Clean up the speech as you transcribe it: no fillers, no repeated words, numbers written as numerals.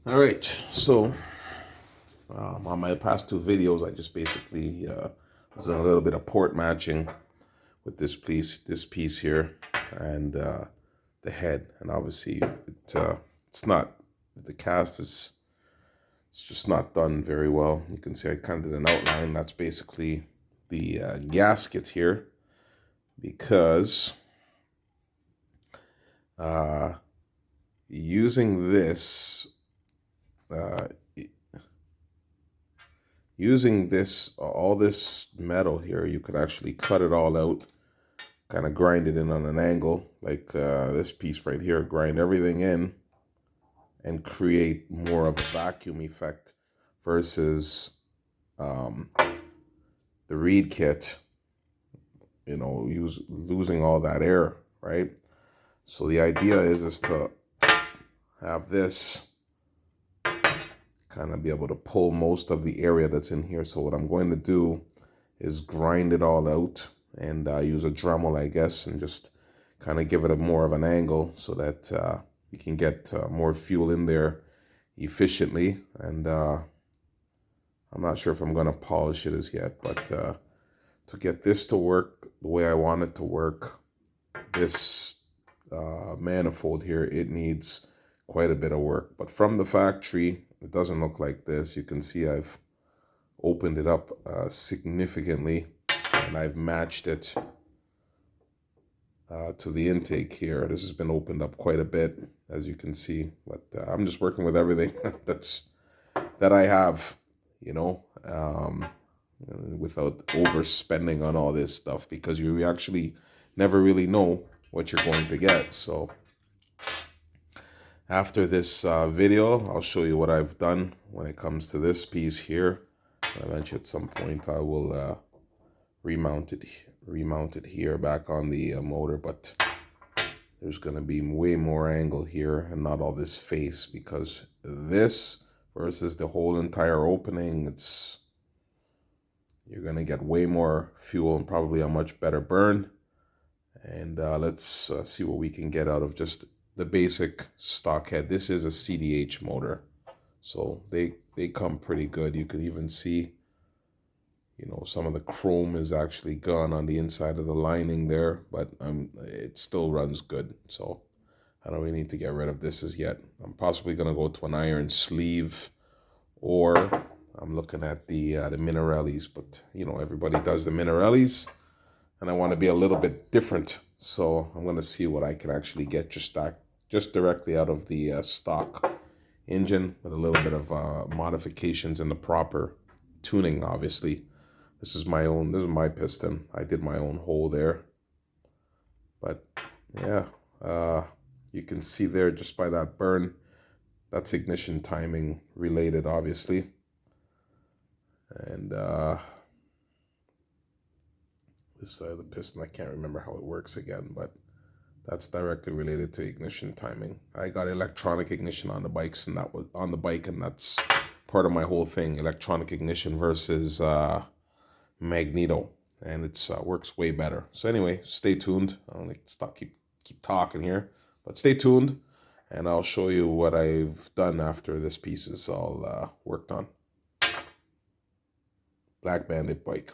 All right, so on my past two videos, I just basically was doing a little bit of port matching with this piece here, and the head. And obviously, it's not the cast is it's just not done very well. You can see I kind of did an outline. That's basically the gasket here, because uh, using this. Uh, Using this, all this metal here, you could actually cut it all out, kind of grind it in on an angle, like this piece right here, grind everything in and create more of a vacuum effect versus the reed kit, losing all that air, right? So the idea is to have this kind of be able to pull most of the area that's in here. So what I'm going to do is grind it all out and use a Dremel, I guess, and just kind of give it a more of an angle so that you can get more fuel in there efficiently. And I'm not sure if I'm going to polish it as yet, but to get this to work the way I want it to work, this manifold here, it needs quite a bit of work. But from the factory, it doesn't look like this. You can see I've opened it up significantly, and I've matched it to the intake here. This has been opened up quite a bit, as you can see, but I'm just working with everything that I have, without overspending on all this stuff, because you actually never really know what you're going to get. So after this video, I'll show you what I've done when it comes to this piece here. Eventually, at some point, I will remount it here back on the motor, but there's going to be way more angle here and not all this face, because this versus the whole entire opening, you're going to get way more fuel and probably a much better burn. And let's see what we can get out of just the basic stock head. This is a CDH motor, so they come pretty good. You could even see, some of the chrome is actually gone on the inside of the lining there, but it still runs good. So I don't really need to get rid of this as yet. I'm possibly going to go to an iron sleeve, or I'm looking at the Minerellis, but everybody does the Minerellis, and I want to be a little bit different. So I'm going to see what I can actually get just directly out of the stock engine, with a little bit of modifications in the proper tuning. Obviously, this is my piston. I did my own hole there, but yeah, you can see there just by that burn, that's ignition timing related, obviously. And this side of the piston, I can't remember how it works again, but that's directly related to ignition timing. I got electronic ignition on the bikes, and that was on the bike, and that's part of my whole thing: electronic ignition versus magneto, and it's works way better. So anyway, stay tuned. I don't like to keep talking here, but stay tuned, and I'll show you what I've done after this piece is all worked on. Black Bandit bike.